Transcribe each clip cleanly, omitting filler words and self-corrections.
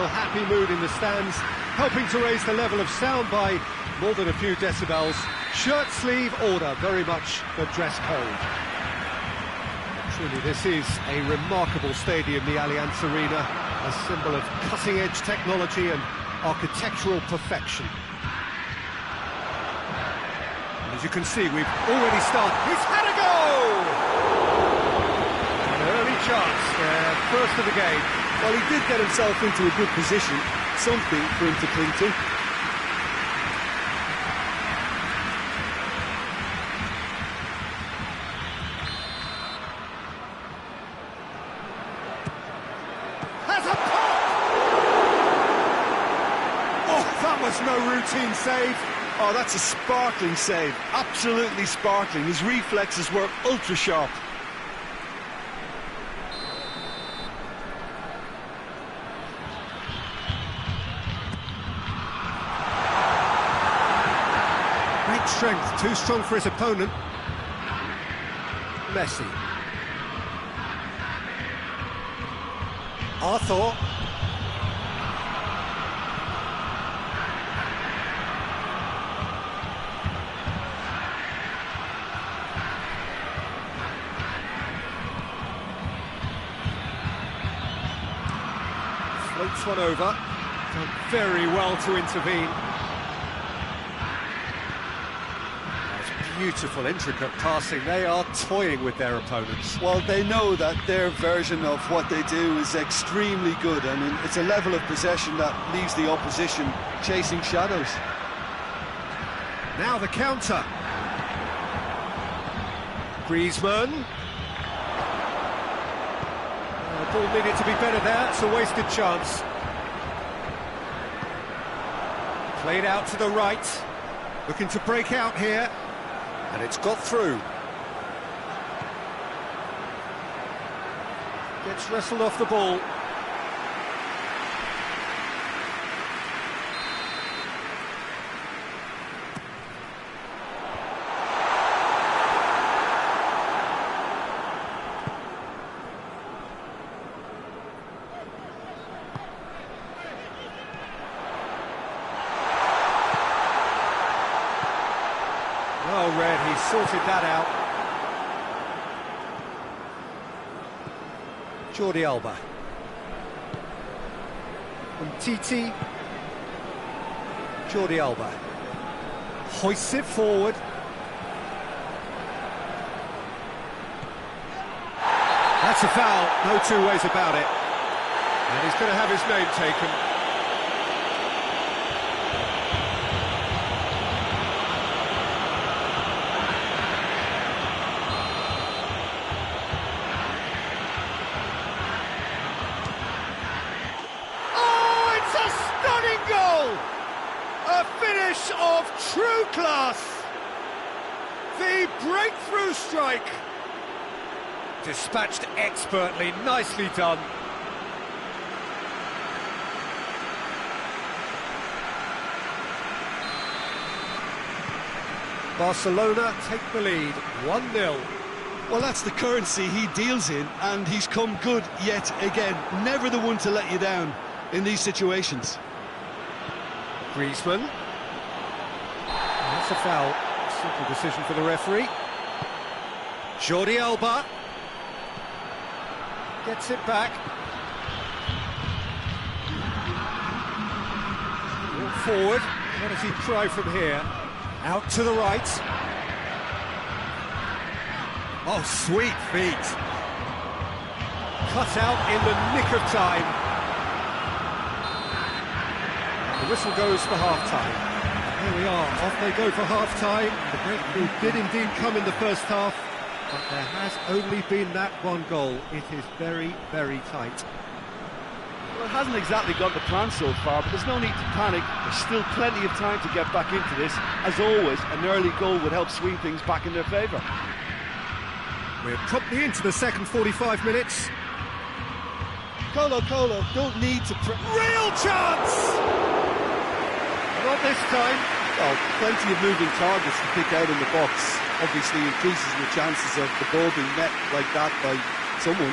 general happy mood in the stands, helping to raise the level of sound by more than a few decibels. Shirt sleeve order, very much the dress code. Truly, this is a remarkable stadium, the Allianz Arena, a symbol of cutting-edge technology and architectural perfection. And as you can see, we've already started. He's had a goal! An early chance, first of the game. Well, he did get himself into a good position, something for him to cling to. No routine save. Oh, that's a sparkling save. Absolutely sparkling. His reflexes were ultra sharp. Great strength, too strong for his opponent. Messi. Arthur. Floats one over, done very well to intervene. That's beautiful, intricate passing. They are toying with their opponents. Well, they know that their version of what they do is extremely good. I mean, it's a level of possession that leaves the opposition chasing shadows. Now the counter. Griezmann. Ball needed to be better there, it's a wasted chance. Played out to the right, looking to break out here, and it's got through. Gets wrestled off the ball. Well read, he sorted that out. Jordi Alba. And Titi. Jordi Alba. Hoists it forward. That's a foul, no two ways about it. And he's going to have his name taken. A finish of true class. The breakthrough strike. Dispatched expertly, nicely done. Barcelona take the lead, 1-0. Well, that's the currency he deals in, and he's come good yet again. Never the one to let you down in these situations. Griezmann. That's a foul. Simple decision for the referee. Jordi Alba. Gets it back. Walk forward. What does he try from here? Out to the right. Oh, sweet feet. Cut out in the nick of time. The whistle goes for half-time. Here we are, off they go for half-time. The breakthrough did indeed come in the first half, but there has only been that one goal. It is very, very tight. Well, it hasn't exactly gone to plan so far, but there's no need to panic. There's still plenty of time to get back into this. As always, an early goal would help swing things back in their favour. We're promptly into the second 45 minutes. Colo, don't need to... Real chance! Not this time. Well, plenty of moving targets to pick out in the box. Obviously increases the chances of the ball being met like that by someone.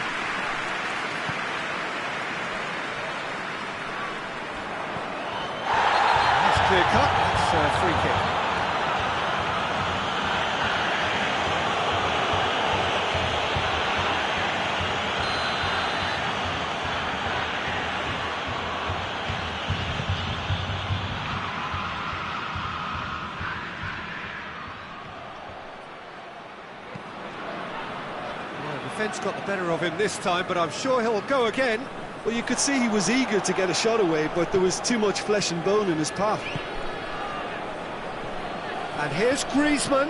clear cut. It's a free kick. Defence got the better of him this time, but I'm sure he'll go again. Well, you could see he was eager to get a shot away, but there was too much flesh and bone in his path. And here's Griezmann.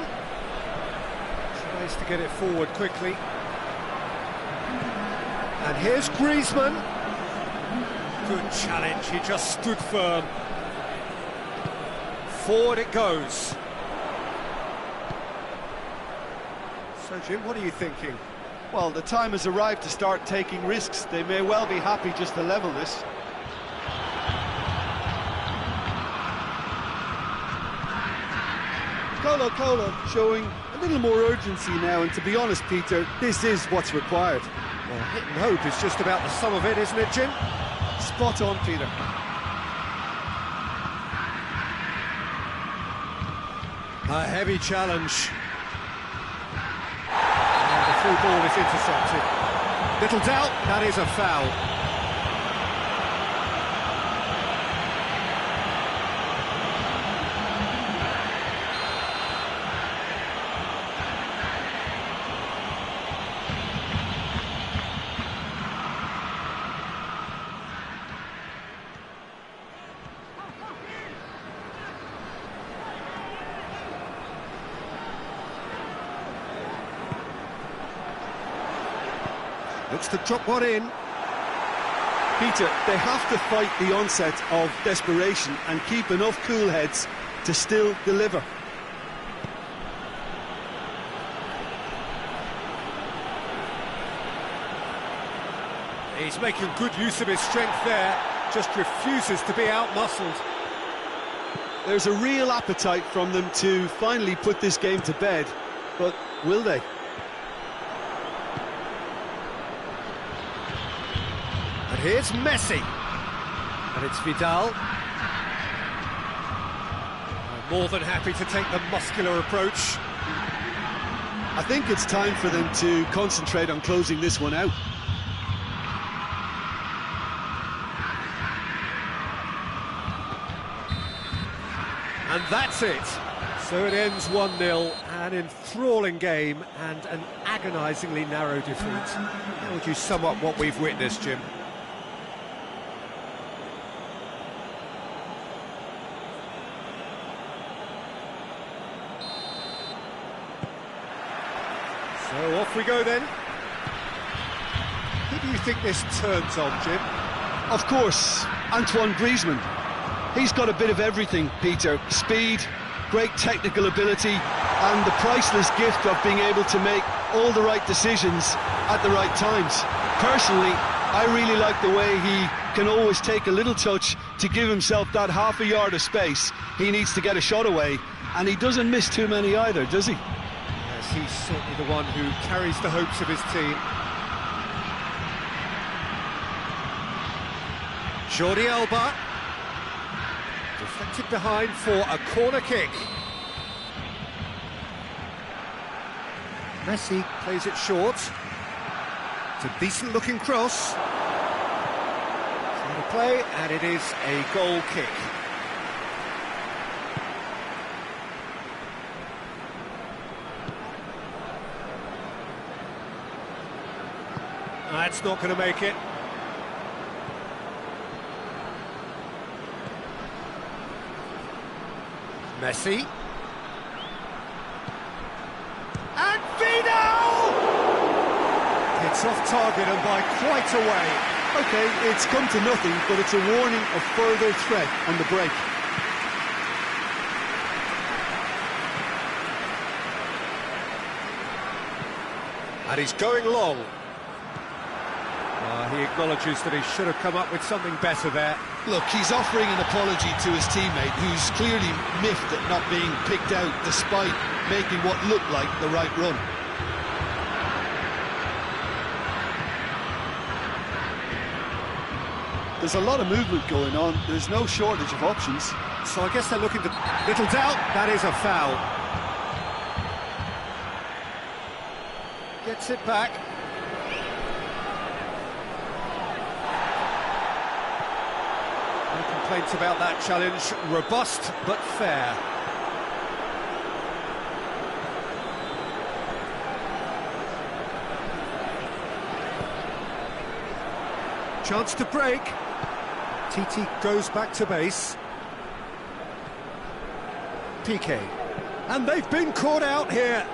Tries to get it forward quickly. And here's Griezmann. Good challenge, he just stood firm. Forward it goes. So, Jim, what are you thinking? Well, the time has arrived to start taking risks. They may well be happy just to level this. Colo showing a little more urgency now, and to be honest, Peter, this is what's required. Well, hit and hope is just about the sum of it, isn't it, Jim? Spot on, Peter. A heavy challenge. Through ball is intercepted. Little doubt, that is a foul. Looks to drop one in. Peter, they have to fight the onset of desperation and keep enough cool heads to still deliver. He's making good use of his strength there, just refuses to be out-muscled. There's a real appetite from them to finally put this game to bed, but will they? And here's Messi. And it's Vidal. More than happy to take the muscular approach. I think it's time for them to concentrate on closing this one out. And that's it. So it ends 1-0, an enthralling game and an agonisingly narrow defeat. How would you sum up what we've witnessed, Jim? So off we go then. Who do you think this turns on, Jim? Of course, Antoine Griezmann. He's got a bit of everything, Peter. Speed, great technical ability, and the priceless gift of being able to make all the right decisions at the right times. Personally, I really like the way he can always take a little touch to give himself that half a yard of space he needs to get a shot away, and he doesn't miss too many either, does he? Yes, he's certainly the one who carries the hopes of his team. Jordi Alba. Deflected behind for a corner kick. Messi plays it short. It's a decent-looking cross. Trying to play, and it is a goal kick. That's not going to make it. Messi. And Vidal! It's off target and by quite a way. OK, it's come to nothing, but it's a warning of further threat on the break. And he's going long. He acknowledges that he should have come up with something better there. Look, he's offering an apology to his teammate, who's clearly miffed at not being picked out despite making what looked like the right run. There's a lot of movement going on. There's no shortage of options. So I guess they're looking to... Little doubt, that is a foul. Gets it back. No complaints about that challenge. Robust, but fair. Chance to break. TT goes back to base. PK. And they've been caught out here.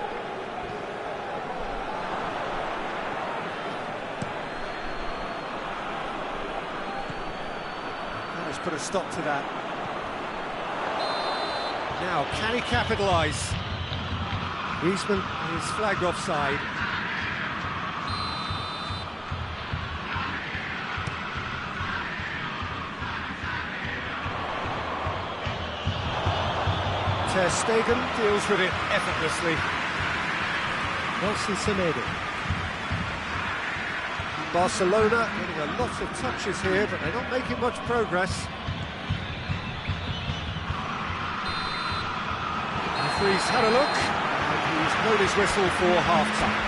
Let's put a stop to that. Now, can he capitalise? Griezmann is flagged offside. Ter Stegen deals with it effortlessly. Nelson Semedo. Barcelona getting a lot of touches here, but they're not making much progress. Referee's had a look, and he's blown his whistle for half-time.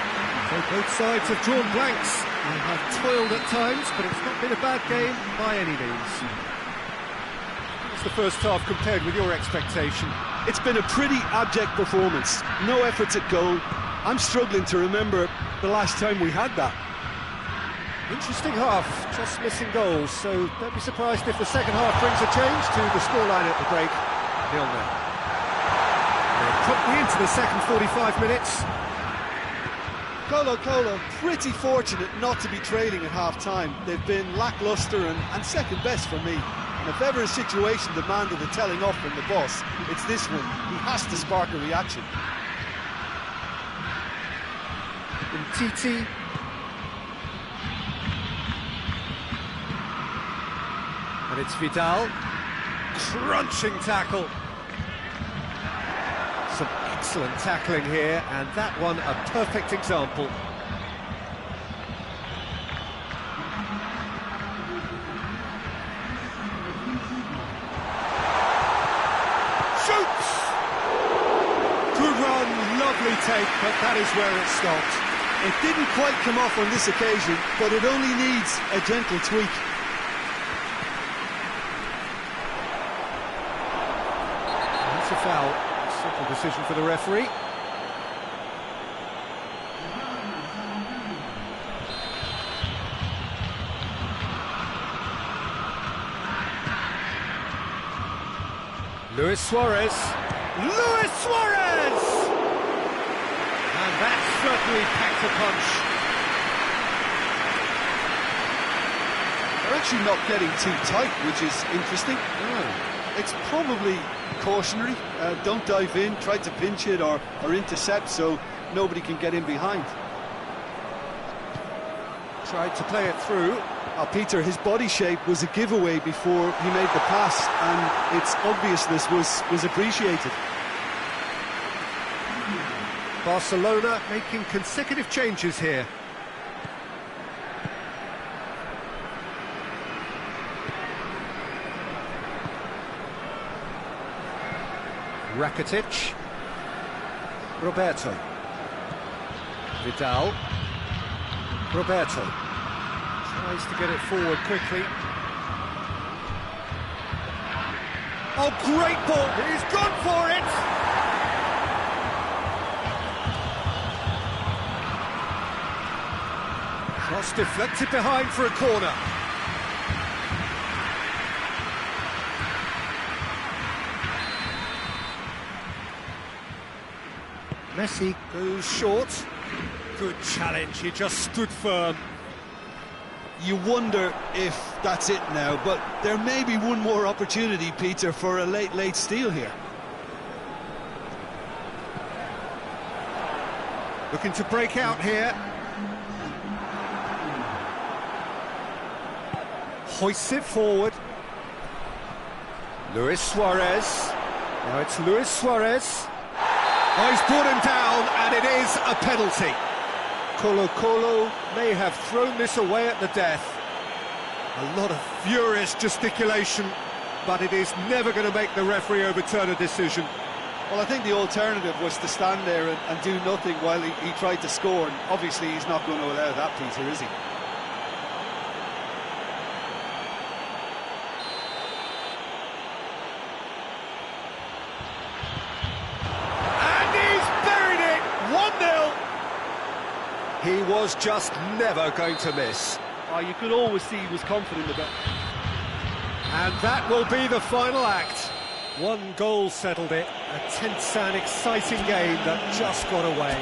So both sides have drawn blanks and have toiled at times, but it's not been a bad game by any means. What's the first half compared with your expectation? It's been a pretty abject performance. No efforts at goal. I'm struggling to remember the last time we had that. Interesting half, just missing goals, so don't be surprised if the second half brings a change to the scoreline at the break. 0-0. We're promptly into the second 45 minutes. Colo pretty fortunate not to be trailing at half-time. They've been lacklustre and second best for me. And if ever a situation demanded a telling off from the boss, it's this one. He has to spark a reaction. And TT. And it's Vidal. Crunching tackle. Some excellent tackling here, and that one a perfect example. Shoots! Good run, lovely take, but that is where it stopped. It didn't quite come off on this occasion, but it only needs a gentle tweak. That's a foul. Simple decision for the referee. Luis Suarez! Luis Suarez! And that certainly packed a punch. They're actually not getting too tight, which is interesting. It's probably cautionary. Don't dive in, try to pinch it or intercept so nobody can get in behind. Tried to play it through. Peter, his body shape was a giveaway before he made the pass, and its obviousness was appreciated. Barcelona making consecutive changes here. Rakitic. Roberto. Vidal. Roberto. Tries to get it forward quickly. Oh, great ball! He's gone for it! Cross deflected behind for a corner. Messi goes short. Good challenge, he just stood firm. You wonder if that's it now, but there may be one more opportunity, Peter, for a late steal here. Looking to break out here. Hoists it forward. Luis Suarez. Now it's Luis Suarez. Oh, he's brought him down, and it is a penalty. Colo may have thrown this away at the death. A lot of furious gesticulation, but it is never going to make the referee overturn a decision. Well, I think the alternative was to stand there and do nothing while he tried to score, and obviously he's not going to allow that, Peter, is he? And he's buried it! 1-0! He was just never going to miss. Oh, you could always see he was confident about it. And that will be the final act. One goal settled it, a tense and exciting game that just got away.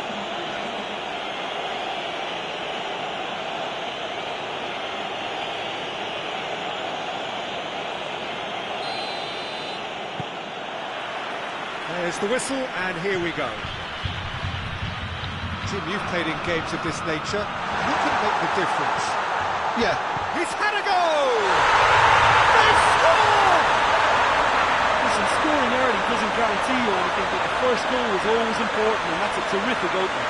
There's the whistle, and here we go. Jim, you've played in games of this nature. Who can make the difference? Yeah. He's had a go! They've scored! Listen, scoring early doesn't guarantee you anything, but the first goal is always important, and that's a terrific opener.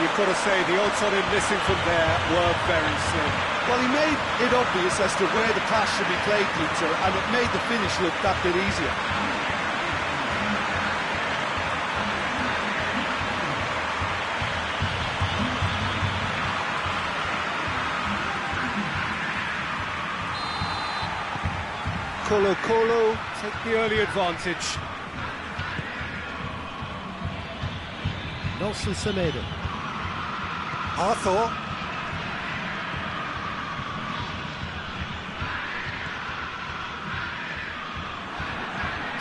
You've got to say, the odds on him missing from there were very slim. Well, he made it obvious as to where the pass should be played, Peter, and it made the finish look that bit easier. Colo take the early advantage. Nelson Semedo. Arthur.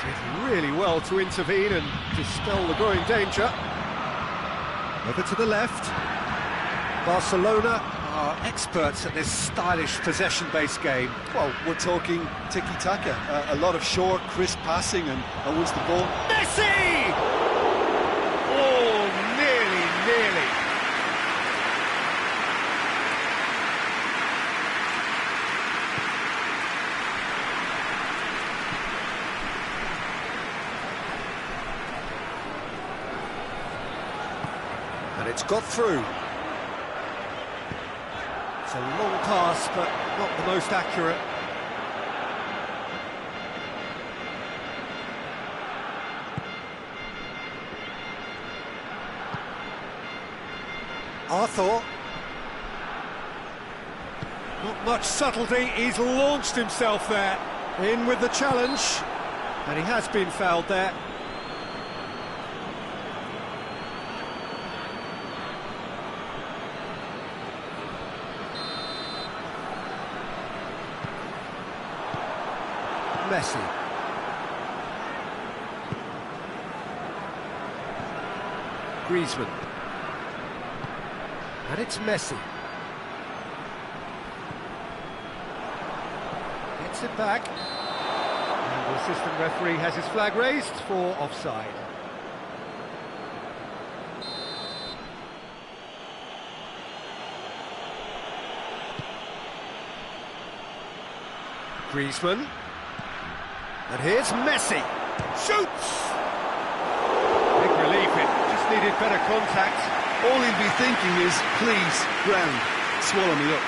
Did really well to intervene and dispel the growing danger. Over to the left. Barcelona are experts at this stylish possession-based game. Well, we're talking tiki-taka, a lot of short, crisp passing, and once the ball... Messi! Oh, nearly. And it's got through. It's a long pass, but not the most accurate. Arthur. Not much subtlety, he's launched himself there. In with the challenge, and he has been fouled there. Messi. Griezmann. And it's Messi. Gets it back. And the assistant referee has his flag raised for offside. Griezmann. And here's Messi. Shoots! Big relief, it just needed better contact. All he'll be thinking is, please, ground, swallow me up.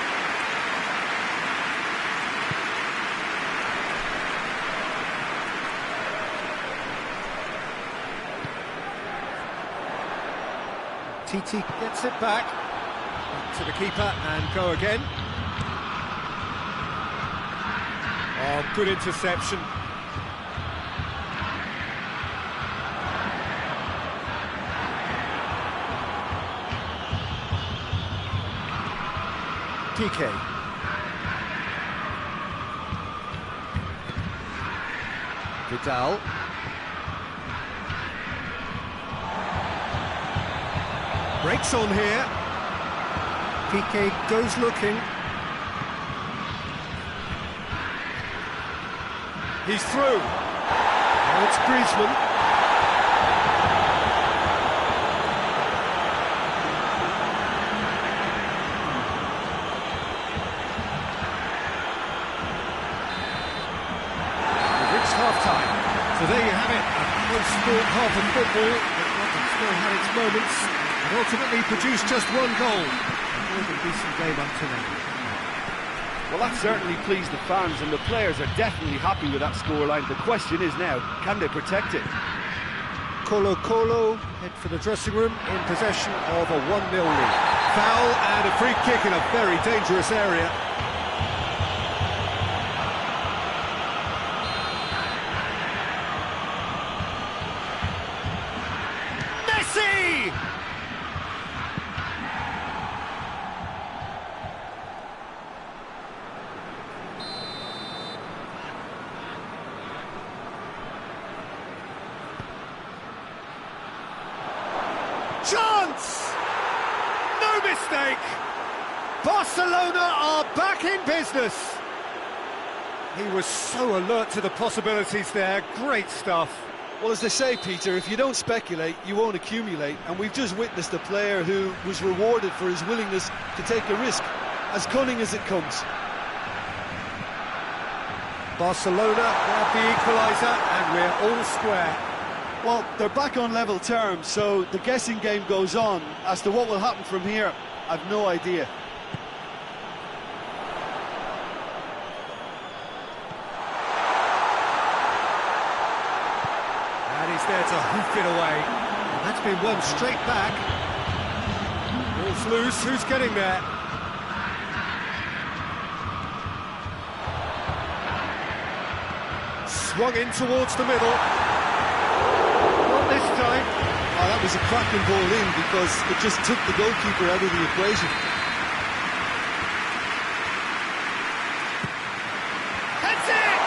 Titi gets it back to the keeper and go again. Oh, good interception. PK. Vidal. Breaks on here. PK goes looking. He's through. Now it's Griezmann. So there you have it, a close-fought half of football, but one that still had its moments, and ultimately produced just one goal. A more than decent game up to now. Well, that certainly pleased the fans, and the players are definitely happy with that scoreline. The question is now, can they protect it? Colo head for the dressing room in possession of a 1-0 lead. Foul and a free kick in a very dangerous area. Messi! Chance! No mistake! Barcelona are back in business! He was so alert to the possibilities there, great stuff. Well, as they say, Peter, if you don't speculate, you won't accumulate, and we've just witnessed a player who was rewarded for his willingness to take a risk, as cunning as it comes. Barcelona grab the equaliser, and we're all square. Well, they're back on level terms, so the guessing game goes on. As to what will happen from here, I've no idea. And he's there to hoof it away. And that's been won straight back. Ball's loose, who's getting there? Swung in towards the middle. This time. Oh, that was a cracking ball in because it just took the goalkeeper out of the equation. That's it!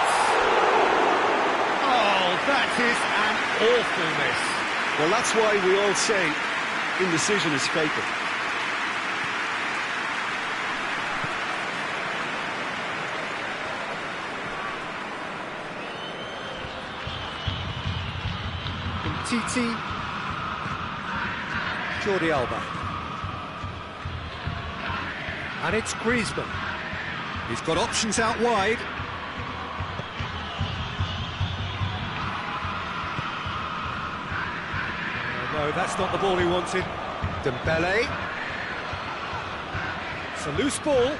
Oh, that is an awful miss. Well, that's why we all say indecision is fatal. Titi, Jordi Alba, and it's Griezmann. He's got options out wide. No, that's not the ball he wanted. Dembele. It's a loose ball.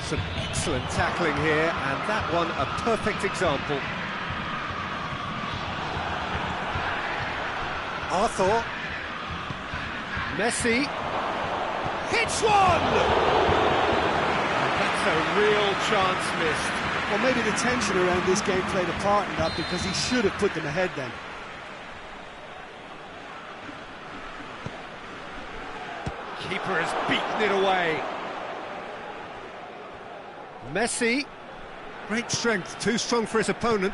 Some excellent tackling here, and that one a perfect example. Arthur, Messi, hits one! That's a real chance missed. Well, maybe the tension around this game played a part in that because he should have put them ahead then. Keeper has beaten it away. Messi, great strength, too strong for his opponent.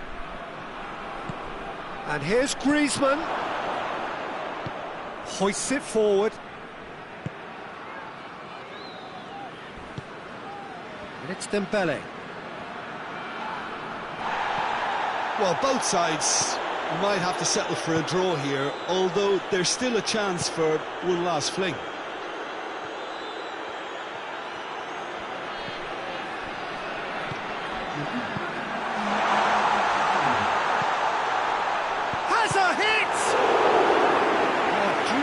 And here's Griezmann. Hoists it forward. And it's Dembele. Well, both sides might have to settle for a draw here, although there's still a chance for one last fling. Has a hit!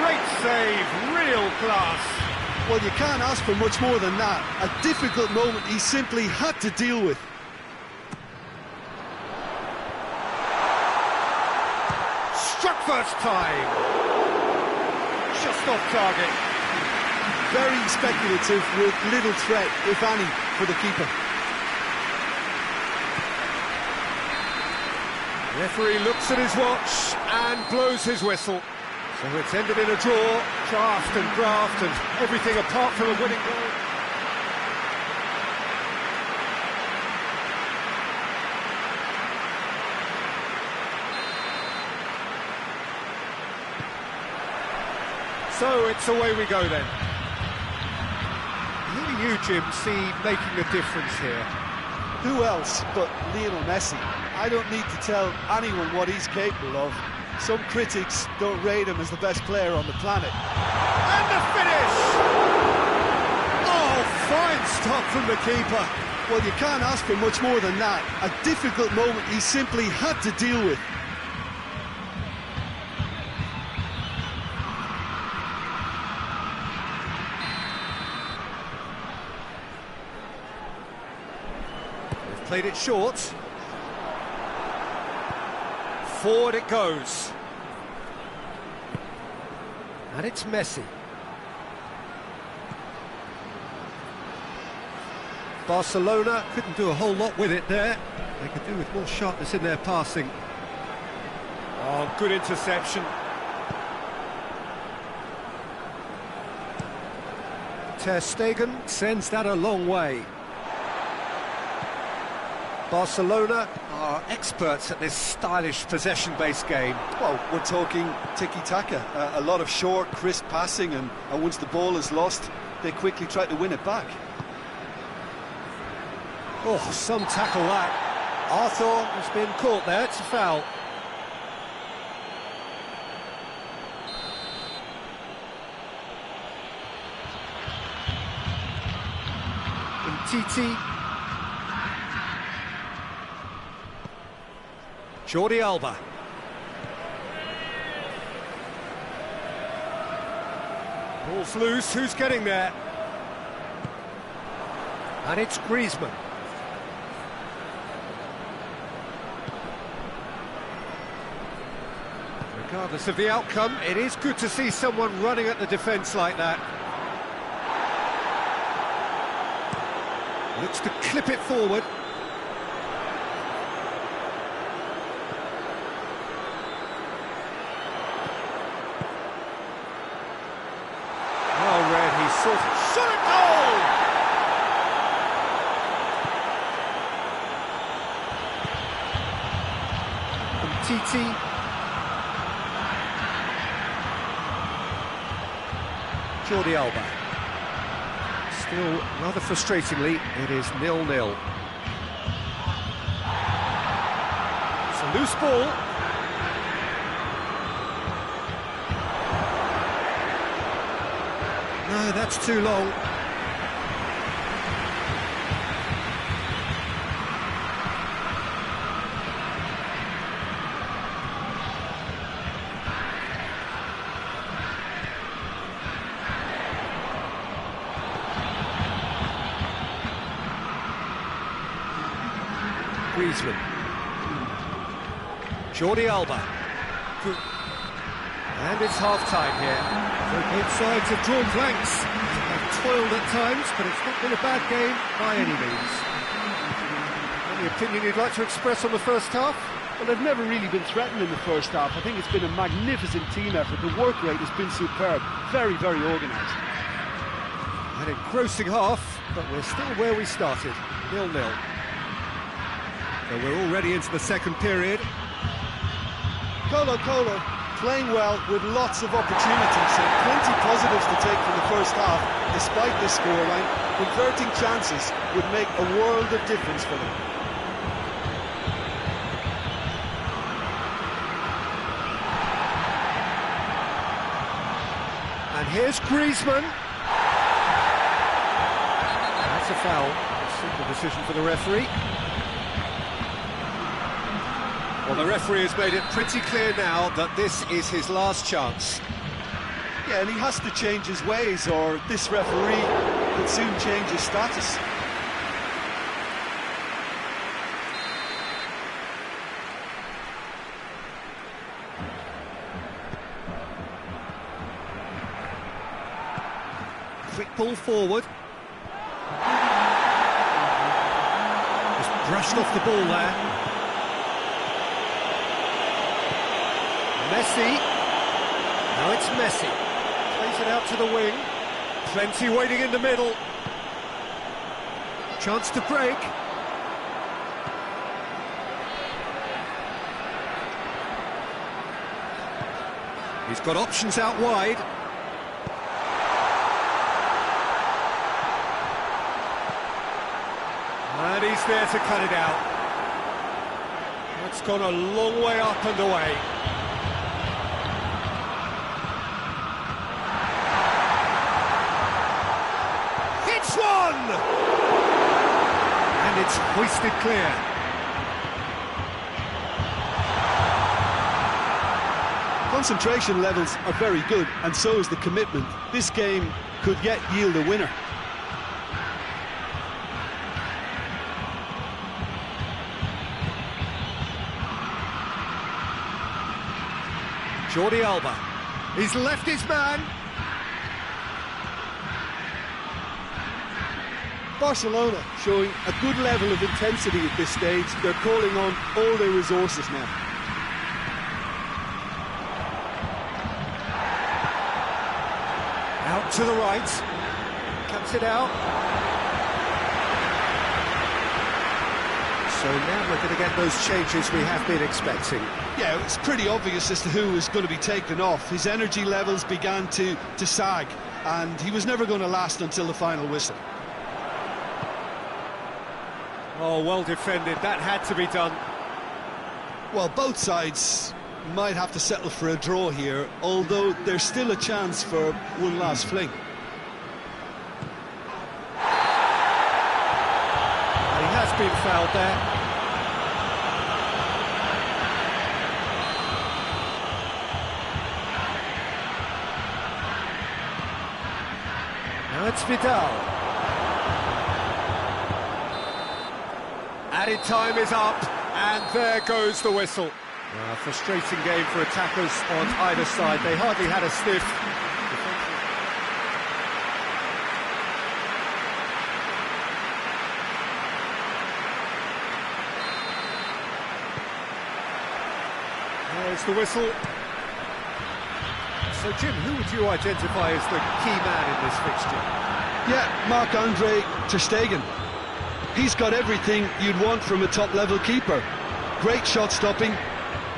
Great save, real class. Well, you can't ask for much more than that. A difficult moment he simply had to deal with. Struck first time. Just off target. Very speculative with little threat, if any, for the keeper. The referee looks at his watch and blows his whistle. So it's ended in a draw, draft and graft and everything apart from a winning goal. So it's away we go then. Who do you, Jim, see making a difference here? Who else but Lionel Messi? I don't need to tell anyone what he's capable of. Some critics don't rate him as the best player on the planet. And the finish! Oh, fine stop from the keeper. Well, you can't ask for much more than that. A difficult moment he simply had to deal with. Played it short. Forward it goes. And it's Messi. Barcelona couldn't do a whole lot with it there. They could do with more sharpness in their passing. Oh, good interception. Ter Stegen sends that a long way. Barcelona are experts at this stylish possession-based game. Well, we're talking tiki-taka, a lot of short, crisp passing, and once the ball is lost, they quickly try to win it back. Oh, some tackle that. Arthur has been caught there, it's a foul. Titi. Jordi Alba. Ball's loose, who's getting there? And it's Griezmann. Regardless of the outcome, it is good to see someone running at the defence like that. Looks to clip it forward. Well read, he sort of shot it goal! From Titi. Jordi Alba. Still, rather frustratingly, it is 0-0. It's a loose ball. No, that's too long. Griezmann. Jordi Alba. And it's half-time here. Both sides have drawn blanks. They've toiled at times, but it's not been a bad game by any means. Any opinion you'd like to express on the first half? Well, they've never really been threatened in the first half. I think it's been a magnificent team effort. The work rate has been superb. Very, very organised. An engrossing half, but we're still where we started. 0-0. So we're already into the second period. Colo playing well with lots of opportunities and plenty positives to take from the first half. Despite this scoreline, converting chances would make a world of difference for them. And here's Griezmann. That's a foul. A simple decision for the referee. Well, the referee has made it pretty clear now that this is his last chance. Yeah, and he has to change his ways, or this referee could soon change his status. Quick ball forward. Just brushed off the ball there. Messi. Now it's Messi. Plays it out to the wing. Plenty waiting in the middle. Chance to break. He's got options out wide. And he's there to cut it out. That's gone a long way up and away. Hits one! And it's hoisted clear. Concentration levels are very good, and so is the commitment. This game could yet yield a winner. Jordi Alba. He's left his man. Barcelona showing a good level of intensity at this stage. They're calling on all their resources now. Out to the right. Cuts it out. So now we're going to get those changes we have been expecting. Yeah, it's pretty obvious as to who was going to be taken off. His energy levels began to sag, and he was never going to last until the final whistle. Oh, well defended. That had to be done. Well, both sides might have to settle for a draw here, although there's still a chance for one last fling. He has been fouled there. Now it's Vidal. Added time is up, and there goes the whistle. Frustrating game for attackers on either side. They hardly had a sniff. There's the whistle. So, Jim, who would you identify as the key man in this fixture? Yeah, Marc-Andre ter Stegen. He's got everything you'd want from a top-level keeper. Great shot-stopping,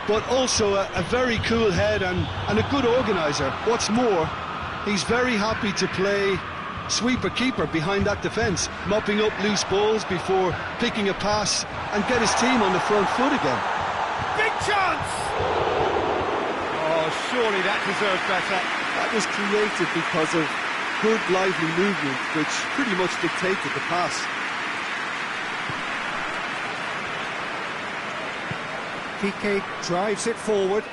but also a very cool head and a good organiser. What's more, he's very happy to play sweeper-keeper behind that defence, mopping up loose balls before picking a pass and get his team on the front foot again. Big chance! Oh, surely that deserved better. That was created because of good, lively movement, which pretty much dictated the pass. Piqué drives it forward.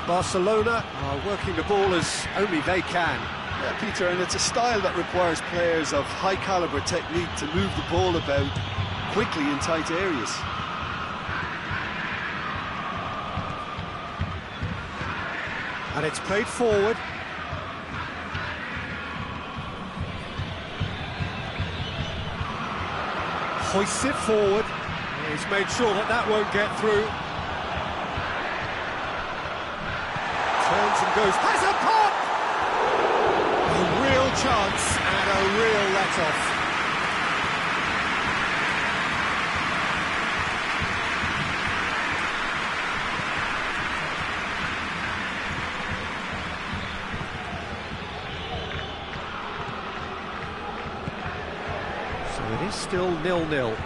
Barcelona are working the ball as only they can. Yeah, Peter, and it's a style that requires players of high-caliber technique to move the ball about quickly in tight areas. And it's played forward. Hoists it forward. He's made sure that that won't get through. Turns and goes, has a pop! A real chance and a real let-off. So it is still 0-0.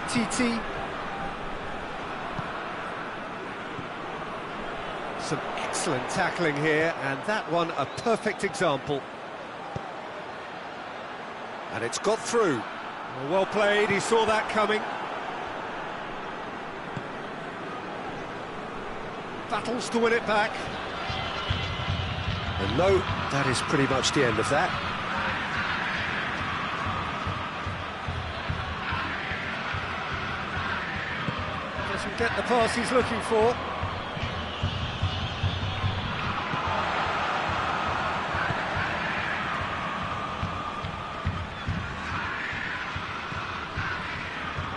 Titi. Some excellent tackling here, and that one a perfect example. And it's got through. Well played, he saw that coming. Battles to win it back. And no, that is pretty much the end of that. Doesn't get the pass he's looking for.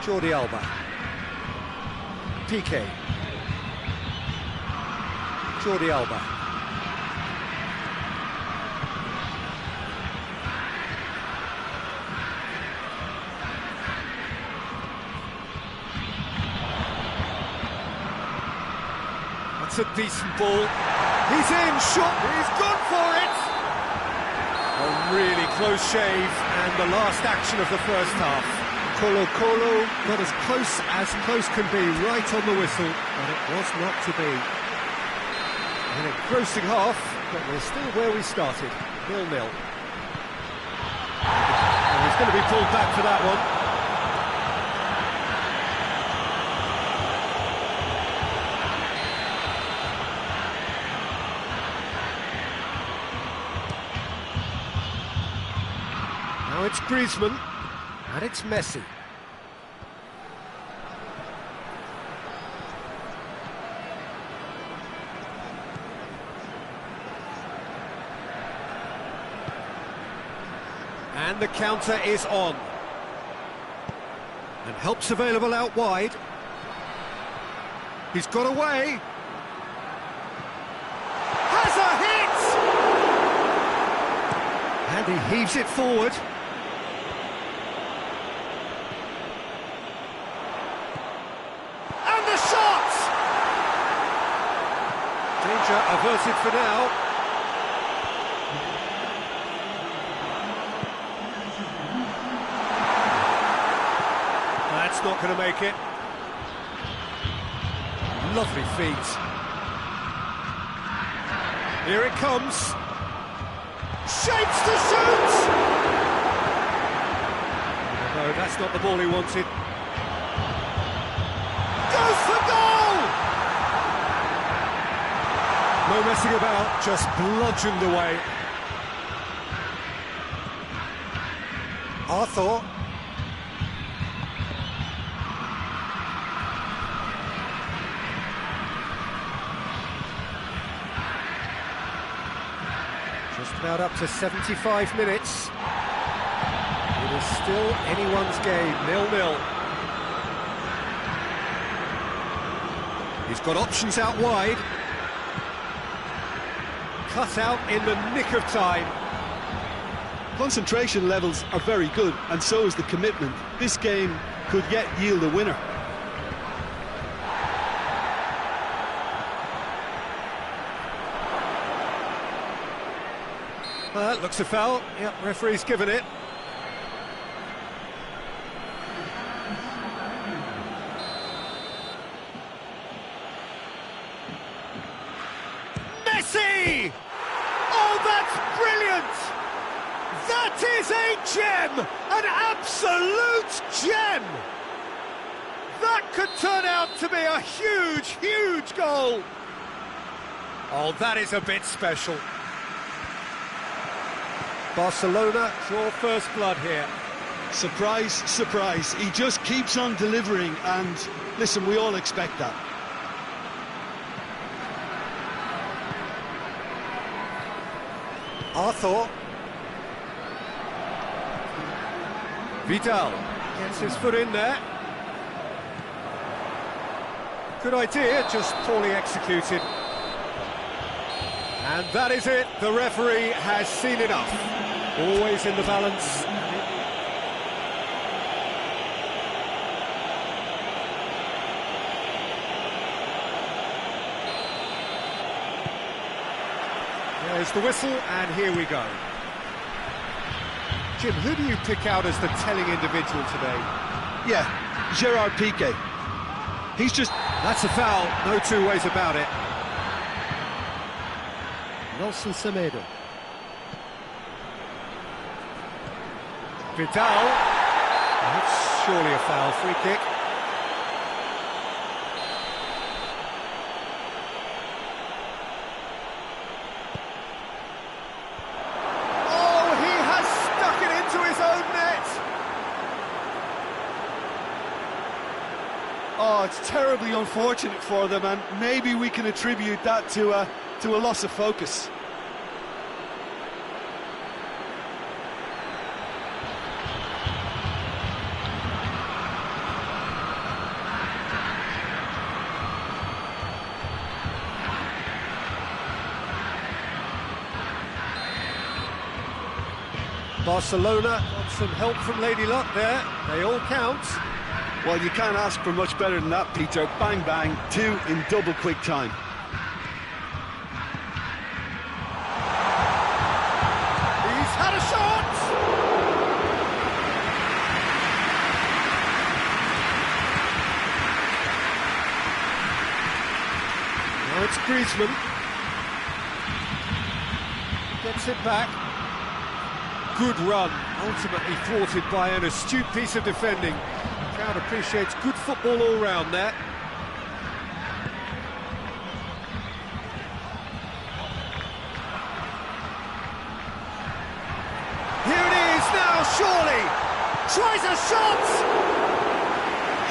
Jordi Alba. Piqué. Jordi Alba. That's a decent ball. He's in, shot, he's gone for it! A really close shave, and the last action of the first half. Colo got as close can be, right on the whistle, but it was not to be. An engrossing half, but we're still where we started, 0-0. And he's going to be pulled back for that one. Now it's Griezmann. And it's Messi. And the counter is on. And help's available out wide. He's got away. Has a hit! And he heaves it forward. And the shot! Danger averted for now. That's not going to make it. Lovely feet. Here it comes. Shapes to shoot! No, that's not the ball he wanted. Goes for goal! No messing about, just bludgeoned away. Arthur. Just about up to 75 minutes. It is still anyone's game, 0-0. He's got options out wide. Cut out in the nick of time. Concentration levels are very good, and so is the commitment. This game could yet yield a winner. Looks a foul. Yep, referee's given it. Messi! Oh, that's brilliant! That is a gem! An absolute gem! That could turn out to be a huge, huge goal! Oh, that is a bit special. Barcelona draw first blood here. Surprise, surprise. He just keeps on delivering, and listen, we all expect that. Arthur. Vidal gets his foot in there. Good idea, just poorly executed. And that is it, the referee has seen enough. Always in the balance. There's the whistle, and here we go. Jim, who do you pick out as the telling individual today? Yeah, Gerard Piqué. He's just... That's a foul, no two ways about it. Nelson Semedo. Vidal. That's surely a foul, free kick. Oh, he has stuck it into his own net. Oh, it's terribly unfortunate for them, and maybe we can attribute that to a loss of focus. Barcelona got some help from Lady Luck there. They all count. Well, you can't ask for much better than that, Peter. Bang, bang, two in double quick time. He's had a shot! Now it's Griezmann. Gets it back. Good run, ultimately thwarted by an astute piece of defending. The crowd appreciates good football all round there. Here it is now, surely! tries a shot!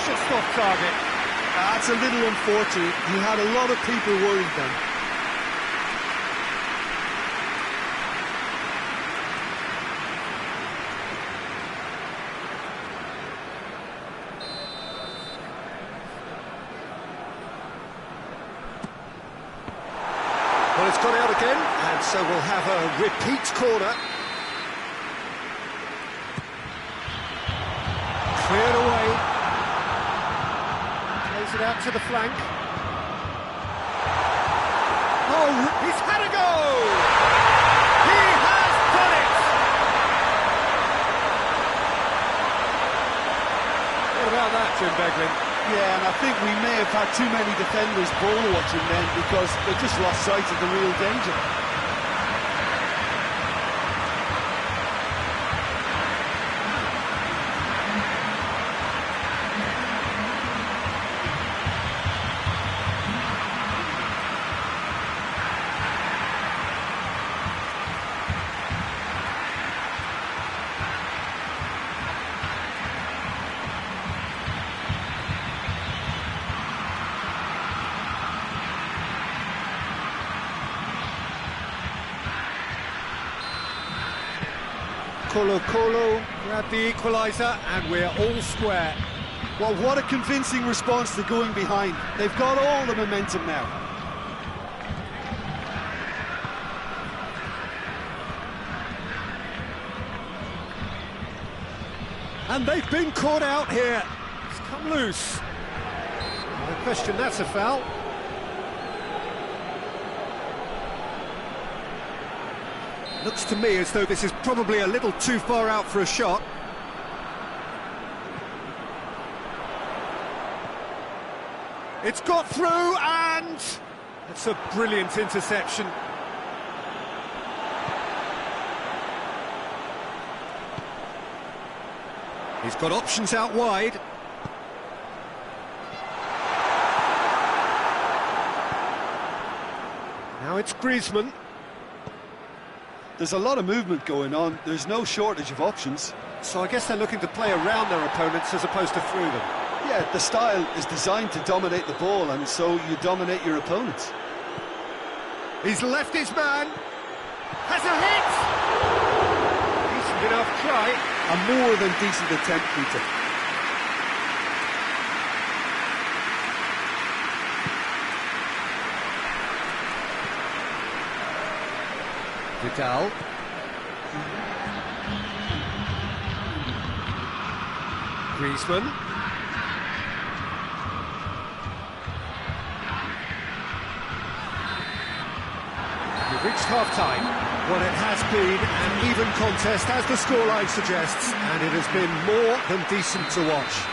Just off target. That's a little unfortunate. He had a lot of people worried then. Well, it's gone out again, and so we'll have a repeat corner. Cleared away. Plays it out to the flank. Oh, he's had a go! He has done it! What about that, Jim Beglin? Yeah, and I think we may have had too many defenders ball watching then because they just lost sight of the real danger. Colo grabbed the equaliser, and we're all square. Well, what a convincing response to going behind. They've got all the momentum now. And they've been caught out here. It's come loose. No question that's a foul. Looks to me as though this is probably a little too far out for a shot. It's got through, and it's a brilliant interception. He's got options out wide. Now it's Griezmann. There's a lot of movement going on. There's no shortage of options. So I guess they're looking to play around their opponents as opposed to through them. Yeah, the style is designed to dominate the ball, and so you dominate your opponents. He's left his man. Has a hit! Decent enough try. A more than decent attempt, Peter. Vidal. Griezmann. We've reached half-time. Well, it has been an even contest, as the scoreline suggests, and it has been more than decent to watch.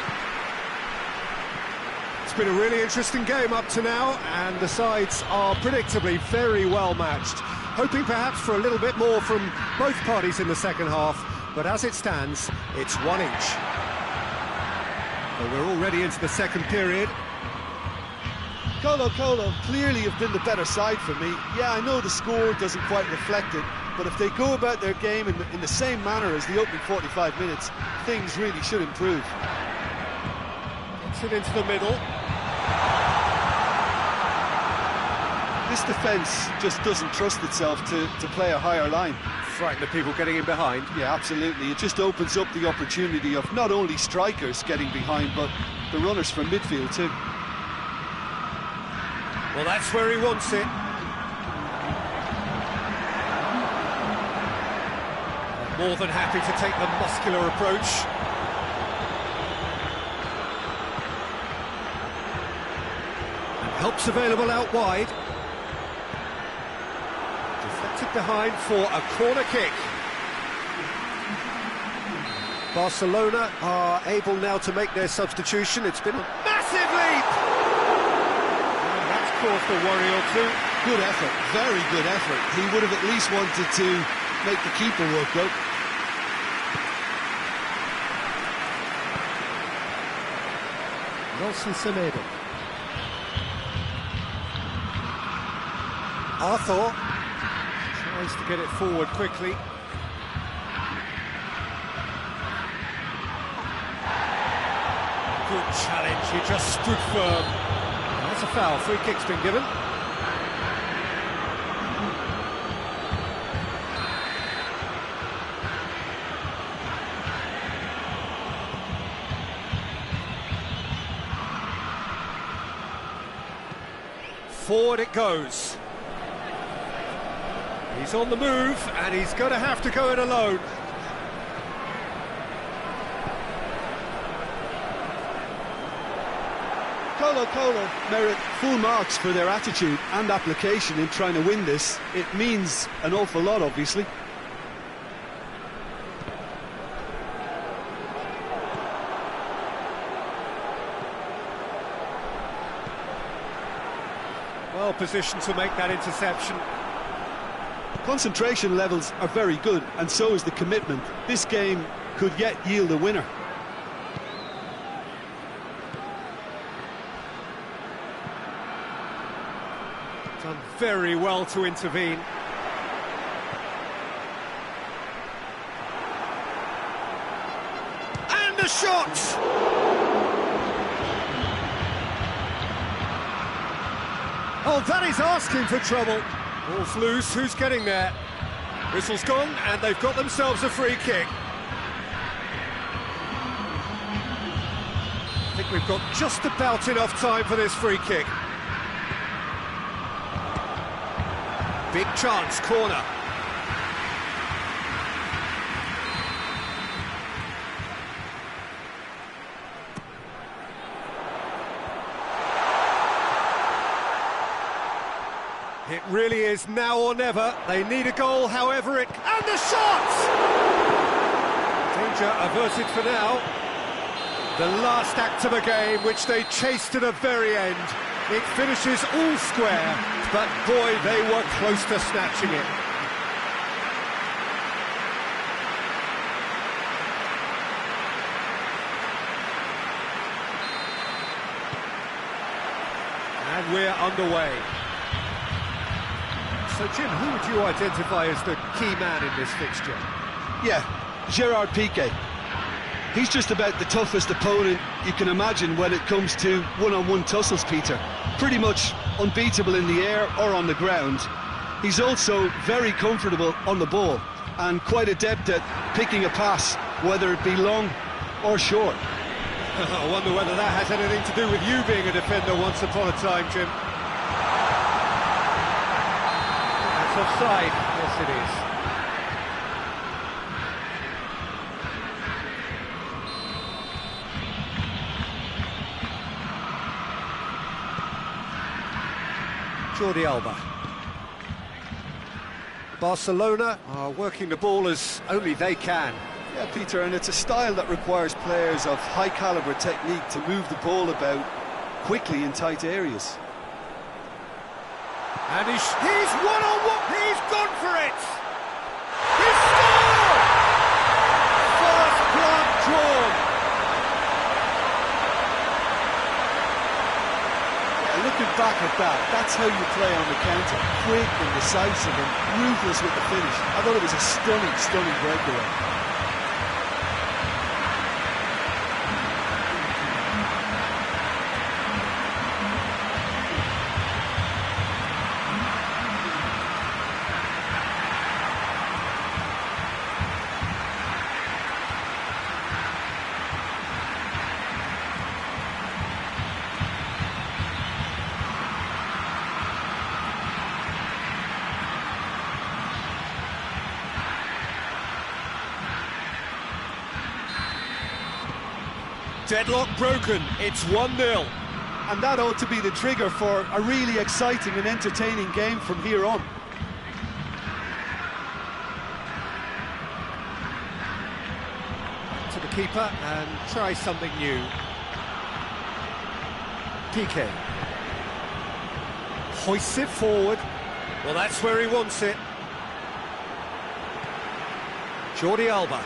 It's been a really interesting game up to now, and the sides are predictably very well matched. Hoping perhaps for a little bit more from both parties in the second half, but as it stands, it's one each. Well, we're already into the second period. Colo clearly have been the better side for me. Yeah, I know the score doesn't quite reflect it, but if they go about their game in the same manner as the opening 45 minutes, things really should improve. Gets it into the middle. This defence just doesn't trust itself to play a higher line. Frighten the people getting in behind. Yeah, absolutely. It just opens up the opportunity of not only strikers getting behind, but the runners from midfield too. Well, that's where he wants it. More than happy to take the muscular approach. And help's available out wide. Deflected behind for a corner kick. Barcelona are able now to make their substitution. It's been a massive leap! And that's caused a worry or two. Good effort, very good effort. He would have at least wanted to make the keeper work though. Nelson Semedo. Arthur tries to get it forward quickly. Good challenge, he just stood firm. That's a foul, free kick's been given. Forward it goes. He's on the move, and he's going to have to go it alone. Colo merit full marks for their attitude and application in trying to win this. It means an awful lot, obviously. Well positioned to make that interception. Concentration levels are very good, and so is the commitment. This game could yet yield a winner. Done very well to intervene. And the shot! Oh, that is asking for trouble. Ball's loose, who's getting there? Whistle's gone, and they've got themselves a free kick. I think we've got just about enough time for this free kick. Big chance, corner. It really is now or never. They need a goal, however it... And the shot! Danger averted for now. The last act of a game, which they chased to the very end. It finishes all square, but boy, they were close to snatching it. And we're underway. So, Jim, who would you identify as the key man in this fixture? Yeah, Gerard Piqué. He's just about the toughest opponent you can imagine when it comes to one-on-one tussles, Peter. Pretty much unbeatable in the air or on the ground. He's also very comfortable on the ball and quite adept at picking a pass, whether it be long or short. I wonder whether that has anything to do with you being a defender once upon a time, Jim. That's offside. Yes, it is. Jordi Alba. Barcelona are working the ball as only they can. Yeah, Peter, and it's a style that requires players of high calibre technique to move the ball about quickly in tight areas. And he's one-on-one, he's gone for it! He's scored! First blood drawn! Looking back at that, that's how you play on the counter. Quick and decisive and ruthless with the finish. I thought it was a stunning, stunning breakaway. Deadlock broken, it's 1-0. And that ought to be the trigger for a really exciting and entertaining game from here on. To the keeper and try something new. Piqué. Hoists it forward. Well, that's where he wants it. Jordi Alba.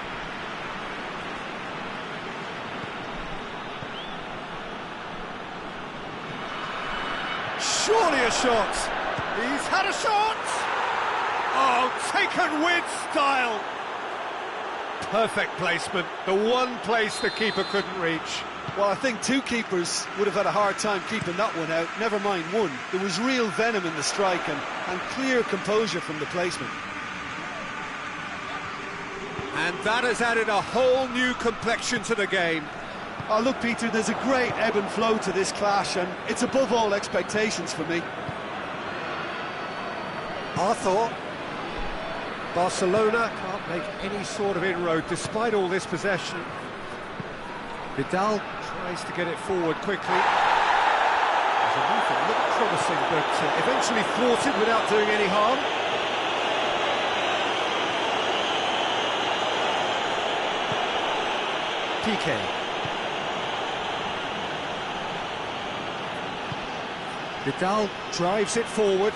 Surely a shot. He's had a shot. Oh, taken with style. Perfect placement. The one place the keeper couldn't reach. Well, I think two keepers would have had a hard time keeping that one out, never mind one. There was real venom in the strike and clear composure from the placement. And that has added a whole new complexion to the game. Oh, look, Peter, there's a great ebb and flow to this clash, and it's above all expectations for me. Arthur. Barcelona can't make any sort of inroad despite all this possession. Vidal tries to get it forward quickly. There's a move that looked promising, but eventually thwarted without doing any harm. PK. Vidal drives it forward.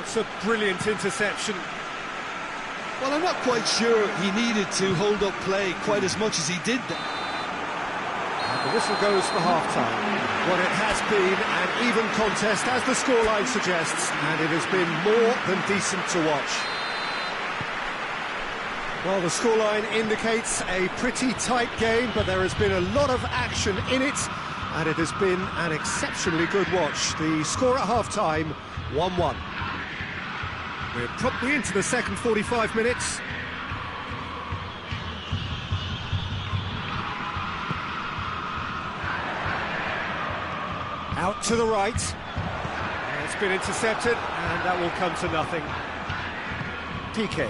It's a brilliant interception. Well, I'm not quite sure he needed to hold up play quite as much as he did there. And the whistle goes for half-time. Well, it has been an even contest, as the scoreline suggests, and it has been more than decent to watch. Well, the scoreline indicates a pretty tight game, but there has been a lot of action in it, and it has been an exceptionally good watch. The score at half-time, 1-1. We're promptly into the second 45 minutes. Out to the right. It's been intercepted, and that will come to nothing. PK.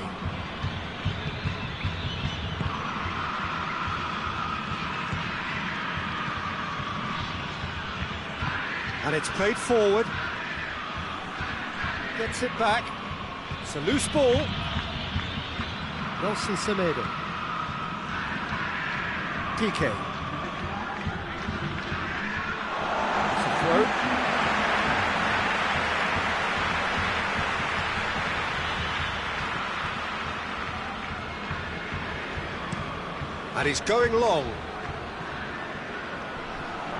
And it's played forward. Gets it back. It's a loose ball. Nelson Semedo. PK. It's a throw. And he's going long.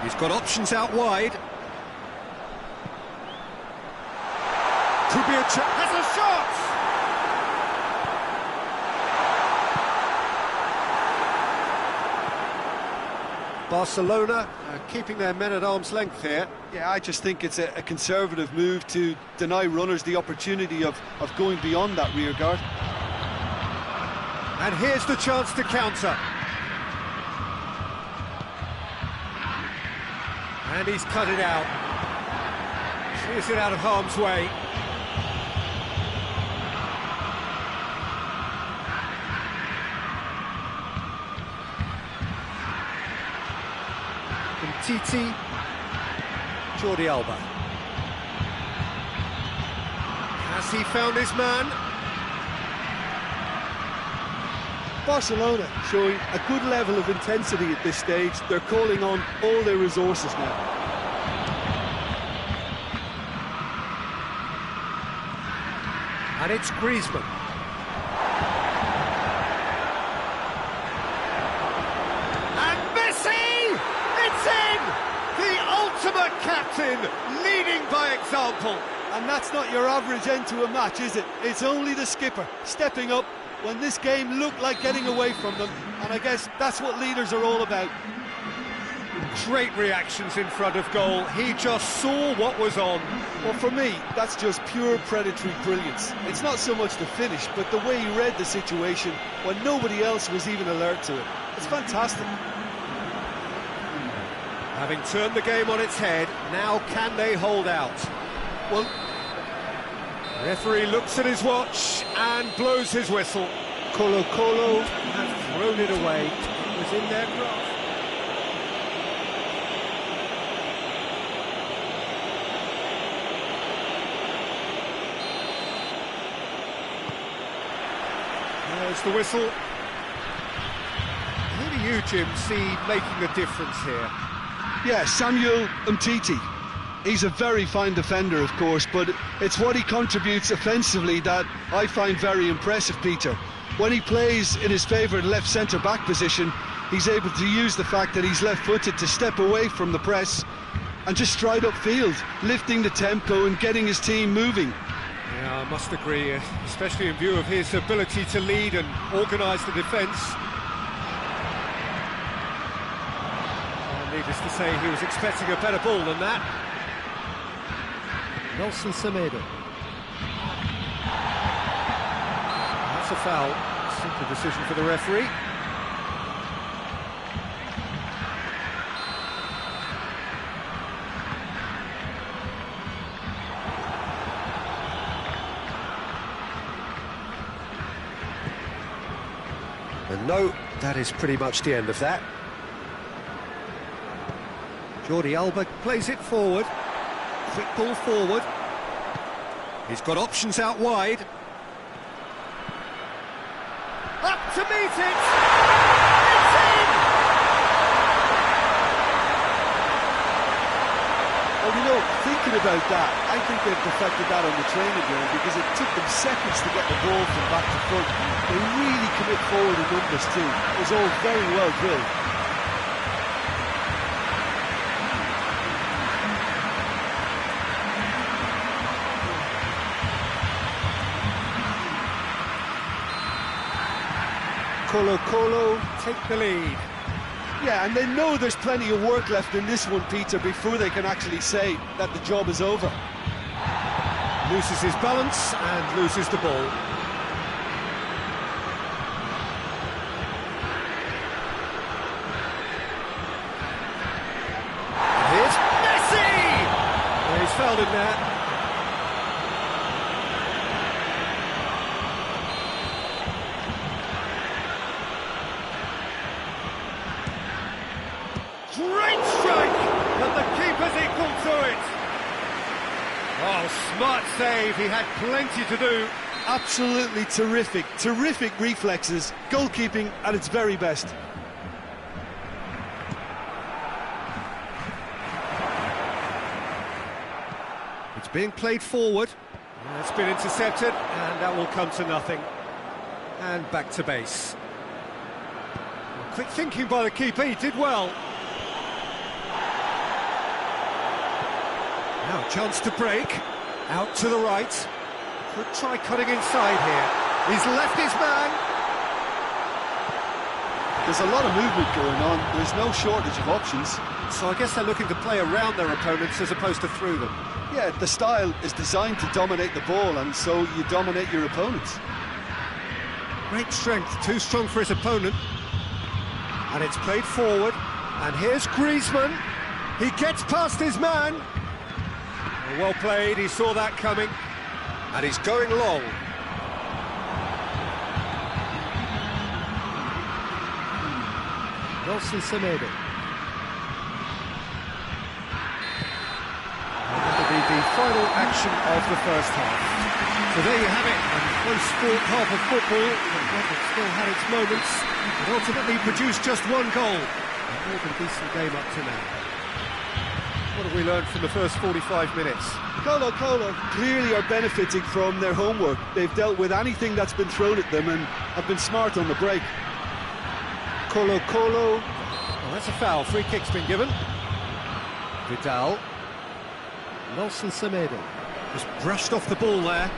He's got options out wide. Could be a chance. Has a shot! Barcelona keeping their men at arm's length here. Yeah, I just think it's a conservative move to deny runners the opportunity of going beyond that rear guard. And here's the chance to counter. And he's cut it out. Clears it out of harm's way. Titi, Jordi Alba. Has he found his man? Barcelona showing a good level of intensity at this stage. They're calling on all their resources now. And it's Griezmann. Ultimate captain, leading by example. And that's not your average end to a match, is it? It's only the skipper stepping up when this game looked like getting away from them, and I guess that's what leaders are all about. Great reactions in front of goal. He just saw what was on. Well, for me, that's just pure predatory brilliance. It's not so much the finish, but the way he read the situation when nobody else was even alert to it. It's fantastic. Having turned the game on its head, now can they hold out? Well, the referee looks at his watch and blows his whistle. Colo-Colo have thrown it away. It was in their grasp. There's the whistle. Who do you, Jim, see making a difference here? Yeah, Samuel Umtiti. He's a very fine defender, of course, but it's what he contributes offensively that I find very impressive, Peter. When he plays in his favourite left centre-back position, he's able to use the fact that he's left-footed to step away from the press and just stride upfield, lifting the tempo and getting his team moving. Yeah, I must agree, especially in view of his ability to lead and organise the defence. Needless to say, he was expecting a better ball than that. Nelson Semedo. That's a foul. Simple decision for the referee. And no, that is pretty much the end of that. Jordi Alba plays it forward. Quick ball forward. He's got options out wide. Up to meet it! It's in! Well, you know, thinking about that, I think they've perfected that on the training ground because it took them seconds to get the ball from back to front. They really commit forward in numbers too. It was all very well drilled. Colo take the lead. Yeah, and they know there's plenty of work left in this one, Peter, before they can actually say that the job is over. Loses his balance and loses the ball. And here's Messi! Well, he's fouled in there. Great strike! But the keeper's equal to it! Oh, smart save, he had plenty to do. Absolutely terrific, terrific reflexes, goalkeeping at its very best. It's being played forward. It's been intercepted, and that will come to nothing. And back to base. Quick thinking by the keeper, he did well. Now a chance to break. Out to the right. Could try cutting inside here. He's left his man. There's a lot of movement going on. There's no shortage of options. So I guess they're looking to play around their opponents as opposed to through them. Yeah, the style is designed to dominate the ball, and so you dominate your opponents. Great strength, too strong for his opponent. And it's played forward. And here's Griezmann. He gets past his man. Well played, he saw that coming. And he's going long. Nelson Semedo. And that'll be the final action of the first half. So there you have it, a close-fought half of football, but one that still had its moments, and ultimately produced just one goal. A more than decent game up to now. What have we learned from the first 45 minutes? Colo clearly are benefiting from their homework. They've dealt with anything that's been thrown at them and have been smart on the break. Colo. Well, that's a foul. Free kick's been given. Vidal. Nelson Semedo. Just brushed off the ball there.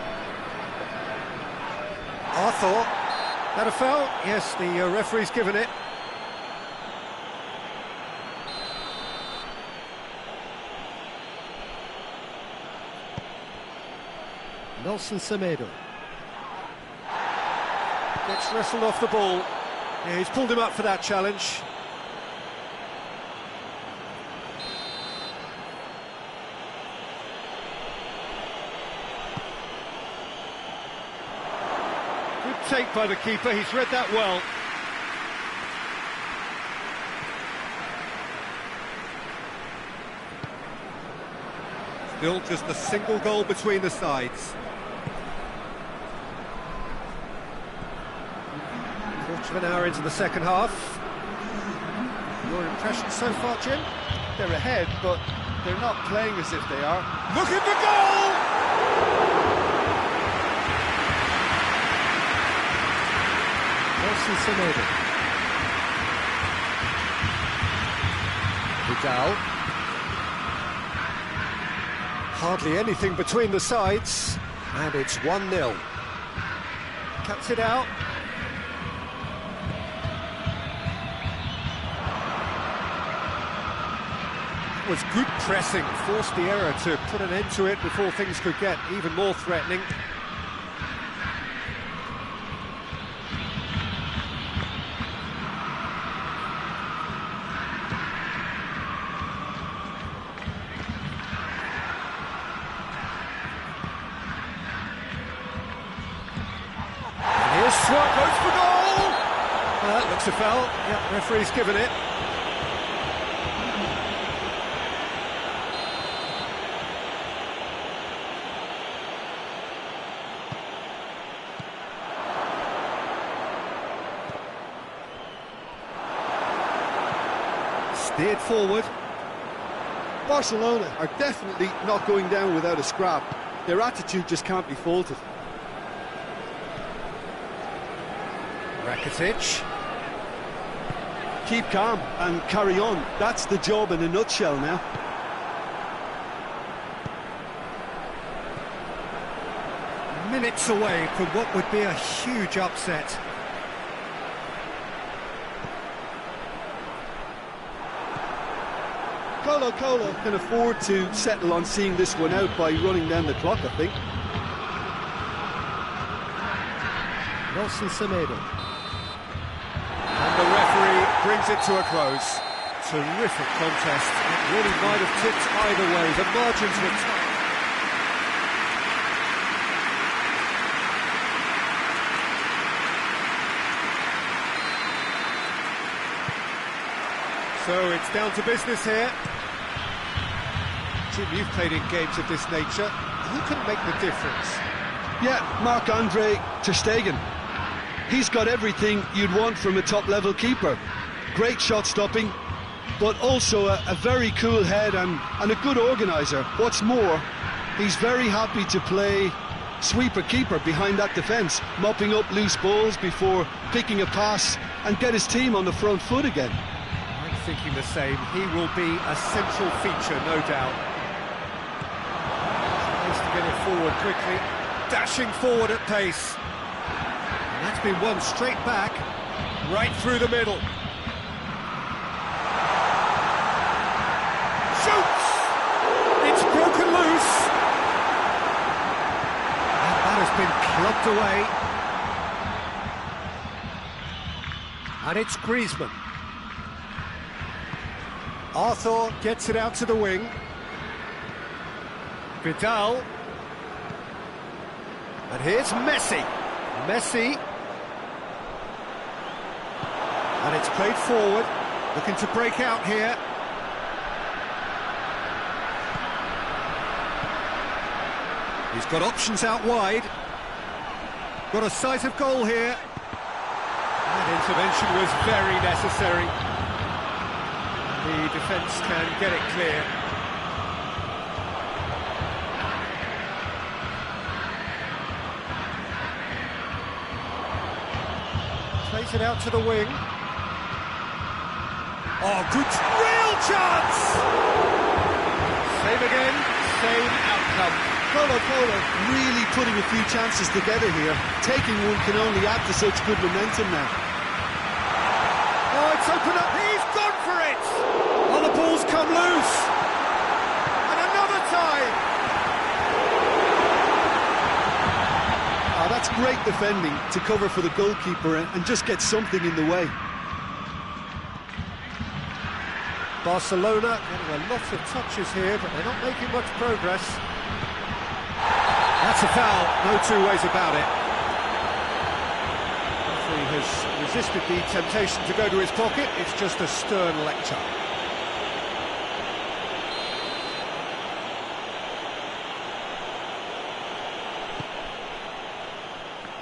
Arthur. That a foul? Yes, the referee's given it. Nelson Semedo. Gets wrestled off the ball. Yeah, he's pulled him up for that challenge. Good take by the keeper, he's read that well. Still just a single goal between the sides. Quarter of an hour into the second half. Your impression so far, Jim? They're ahead, but they're not playing as if they are. Look at the goal! Nelson Semedo. Vidal. Hardly anything between the sides, and it's 1-0. Cuts it out. was good pressing, forced the error to put an end to it before things could get even more threatening. Swat goes for goal! That looks a foul. Yeah, referee's given it. Steered forward. Barcelona are definitely not going down without a scrap. Their attitude just can't be faulted. Rakitic. Keep calm and carry on. That's the job in a nutshell now. Minutes away from what would be a huge upset. Colo can afford to settle on seeing this one out by running down the clock, I think. Nelson Semedo. And the referee brings it to a close. Terrific contest. It really might have tipped either way. The margins were tight. So it's down to business here. Jim, you've played in games of this nature. Who can make the difference? Yeah, Marc-Andre ter Stegen. He's got everything you'd want from a top-level keeper. Great shot stopping, but also a very cool head and a good organiser. What's more, he's very happy to play sweeper-keeper behind that defence, mopping up loose balls before picking a pass and get his team on the front foot again. I'm thinking the same. He will be a central feature, no doubt. Tries to get it forward quickly, dashing forward at pace. And that's been won straight back, right through the middle. Shoots! It's broken loose. And that has been clubbed away. And it's Griezmann. Arthur gets it out to the wing. Vidal. And here's Messi. Messi. And it's played forward. Looking to break out here. He's got options out wide. Got a sight of goal here. That intervention was very necessary. The defence can get it clear. Plays it out to the wing. Oh, good, real chance! Same again, same outcome. Colo really putting a few chances together here. Taking one can only add to such good momentum now. Oh, it's opened up, he's gone for it! Oh, the ball's come loose! And another time! Oh, that's great defending to cover for the goalkeeper and just get something in the way. Barcelona getting a lot of touches here, but they're not making much progress. That's a foul, no two ways about it. He has resisted the temptation to go to his pocket. It's just a stern lecture.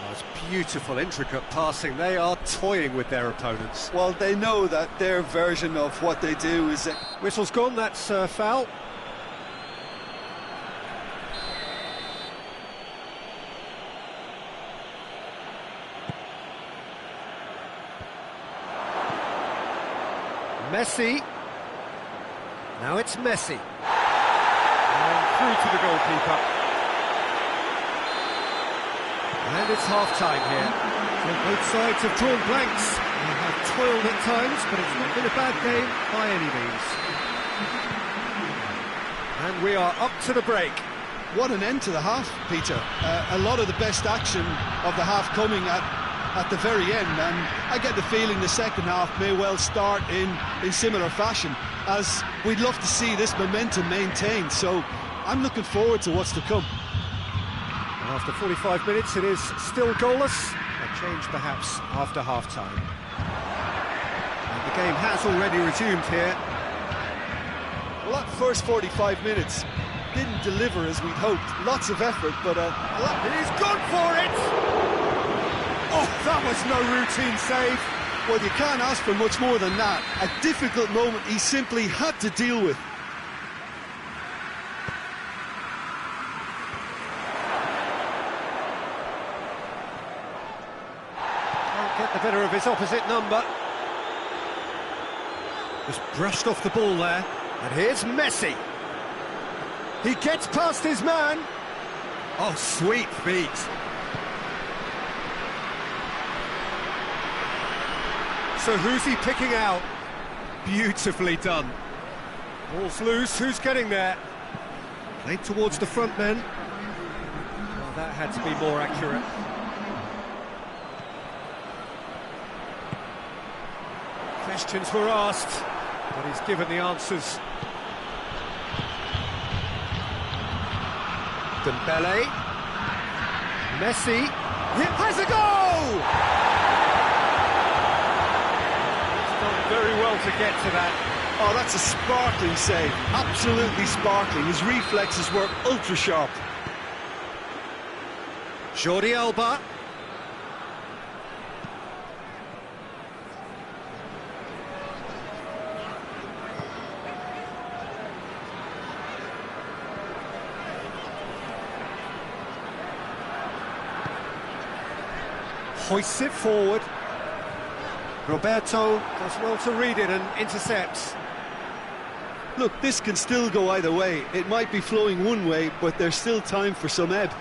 That's beautiful, intricate passing. They are toying with their opponents. Well, they know that their version of what they do is... Whistle's gone, that's a foul. Messi. Now it's Messi. And through to the goalkeeper. And it's half-time here. So both sides have drawn blanks. They have toiled at times, but it's not been a bad game by any means. And we are up to the break. What an end to the half, Peter. A lot of the best action of the half coming at the very end, and I get the feeling the second half may well start in similar fashion, as we'd love to see this momentum maintained, so I'm looking forward to what's to come. After 45 minutes it is still goalless, a change perhaps after half-time. And the game has already resumed here. Well, that first 45 minutes didn't deliver as we'd hoped. Lots of effort, but He's gone for it! Oh, that was no routine save. Well, you can't ask for much more than that. A difficult moment he simply had to deal with. Can't get the better of his opposite number. Just brushed off the ball there. And here's Messi. He gets past his man. Oh, sweet feet. So who's he picking out? Beautifully done. Ball's loose, who's getting there? Played towards the front men. Well, that had to be more accurate. Questions were asked, but he's given the answers. Dembele. Messi. It has a goal! Very well to get to that. oh, that's a sparkling save. Absolutely sparkling. His reflexes were ultra sharp. Jordi Alba. Hoists it forward. Roberto does well to read it and intercepts. Look, this can still go either way. It might be flowing one way, but there's still time for some ebb.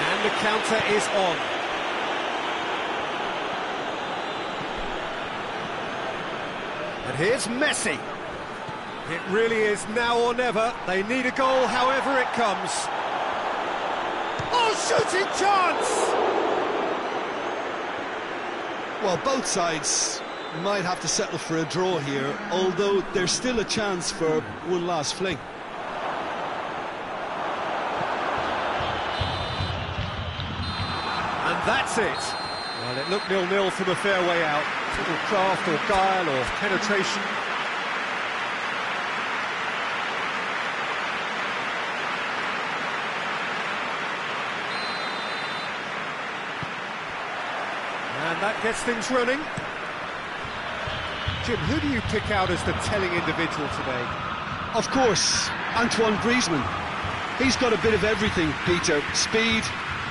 And the counter is on. And here's Messi. It really is now or never. They need a goal however it comes. Oh, shooting chance! Well, both sides might have to settle for a draw here, although there's still a chance for one last fling. And that's it. Well, it looked 0-0 from a fair way out. Little craft or guile or penetration. And that gets things running. Jim, who do you pick out as the telling individual today? Of course, Antoine Griezmann. He's got a bit of everything, Peter. Speed,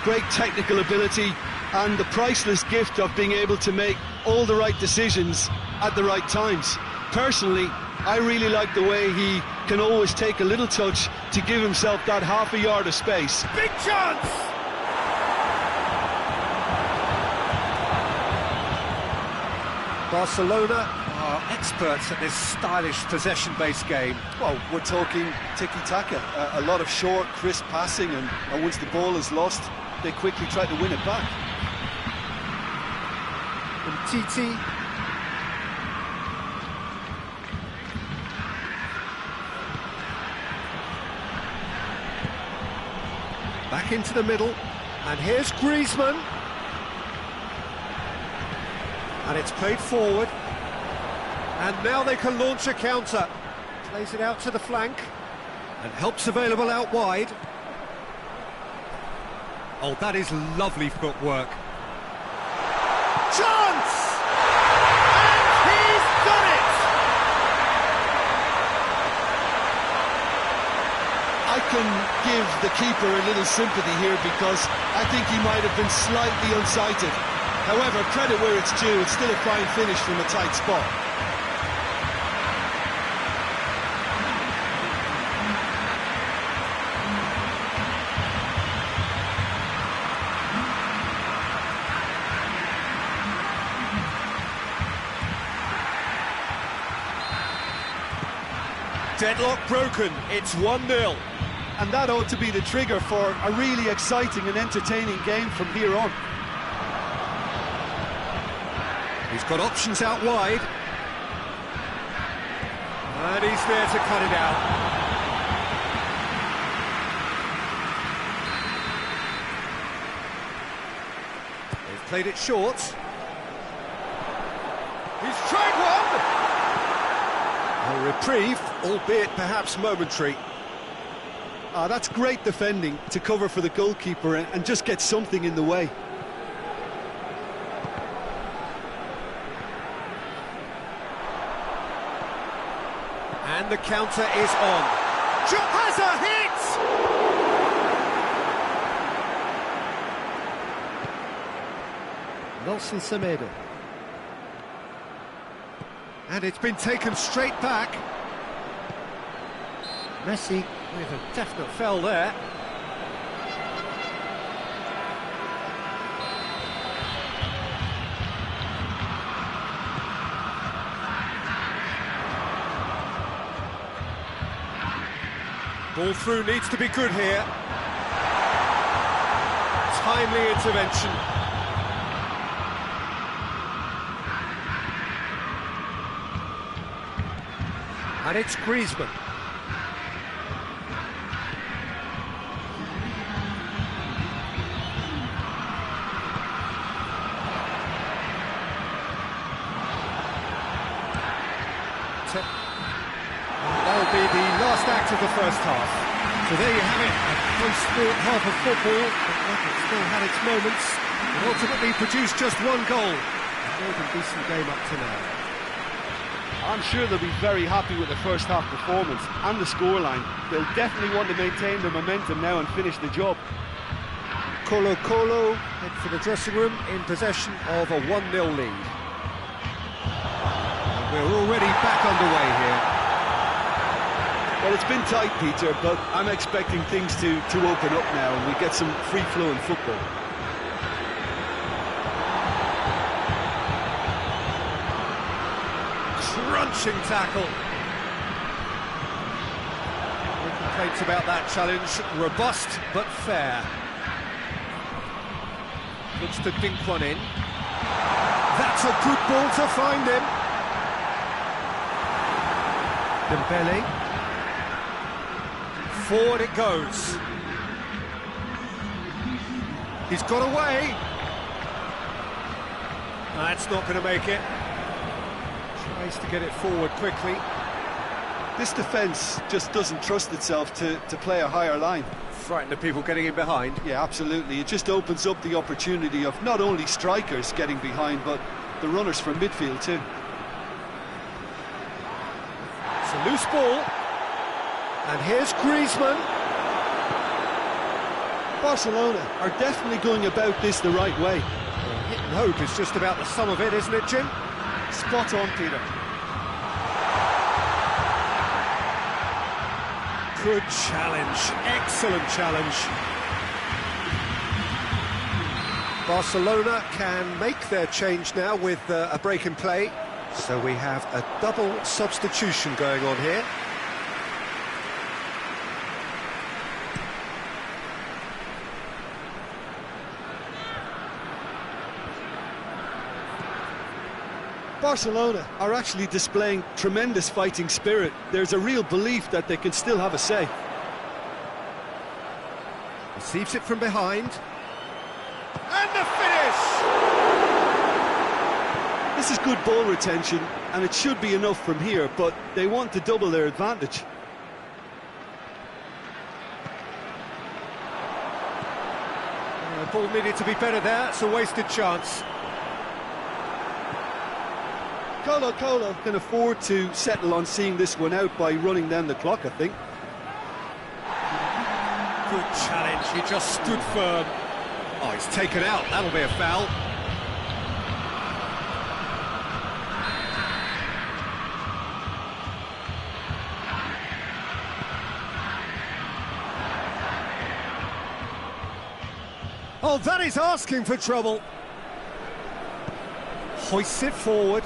great technical ability, and the priceless gift of being able to make all the right decisions at the right times. Personally, I really like the way he can always take a little touch to give himself that half a yard of space. Big chance! Barcelona are experts at this stylish possession-based game. Well, we're talking tiki-taka. A lot of short, crisp passing, and once the ball is lost, they quickly try to win it back. And Titi. Back into the middle, and here's Griezmann. And it's played forward, and now they can launch a counter. Plays it out to the flank, and help's available out wide. Oh, that is lovely footwork. Chance! And he's done it! I can give the keeper a little sympathy here because I think he might have been slightly unsighted. However, credit where it's due, it's still a fine finish from a tight spot. Deadlock broken, it's 1-0. And that ought to be the trigger for a really exciting and entertaining game from here on. He's got options out wide. And he's there to cut it out. They've played it short. He's tried one! A reprieve, albeit perhaps momentary. That's great defending to cover for the goalkeeper and just get something in the way. And the counter is on. Has a hit! Nelson Semedo. And it's been taken straight back. Messi with a definite foul there. Ball through needs to be good here. Timely intervention. And it's Griezmann. That'll be the last act of the first half. So there you have it, a close-fought half of football, but it still had its moments. It ultimately produced just one goal. A more than decent game up to now. I'm sure they'll be very happy with the first half performance and the scoreline. They'll definitely want to maintain their momentum now and finish the job. Colo head for the dressing room in possession of a 1-0 lead. And we're already back underway here. Well, it's been tight, Peter, but I'm expecting things to open up now and we get some free-flowing football. Crunching tackle. No complaints about that challenge. Robust but fair. Looks to dink one in. That's a good ball to find him. Dembele. Forward it goes. He's got away. That's not going to make it. Tries to get it forward quickly. This defence just doesn't trust itself to play a higher line. Frighten the people getting in behind. Yeah, absolutely. It just opens up the opportunity of not only strikers getting behind, but the runners from midfield too. It's a loose ball. And here's Griezmann. Barcelona are definitely going about this the right way. Well, hit and hope is just about the sum of it, isn't it, Jim? Spot on, Peter. Good challenge, excellent challenge. Barcelona can make their change now with a break in play. So we have a double substitution going on here. Barcelona are actually displaying tremendous fighting spirit. There's a real belief that they can still have a say. Receives it from behind. And the finish! This is good ball retention, and it should be enough from here, but they want to double their advantage. The ball needed to be better there, it's a wasted chance. Colo can afford to settle on seeing this one out by running down the clock, I think. Good challenge, he just stood firm. Oh, he's taken out, that'll be a foul. Oh, that is asking for trouble. Hoists it forward.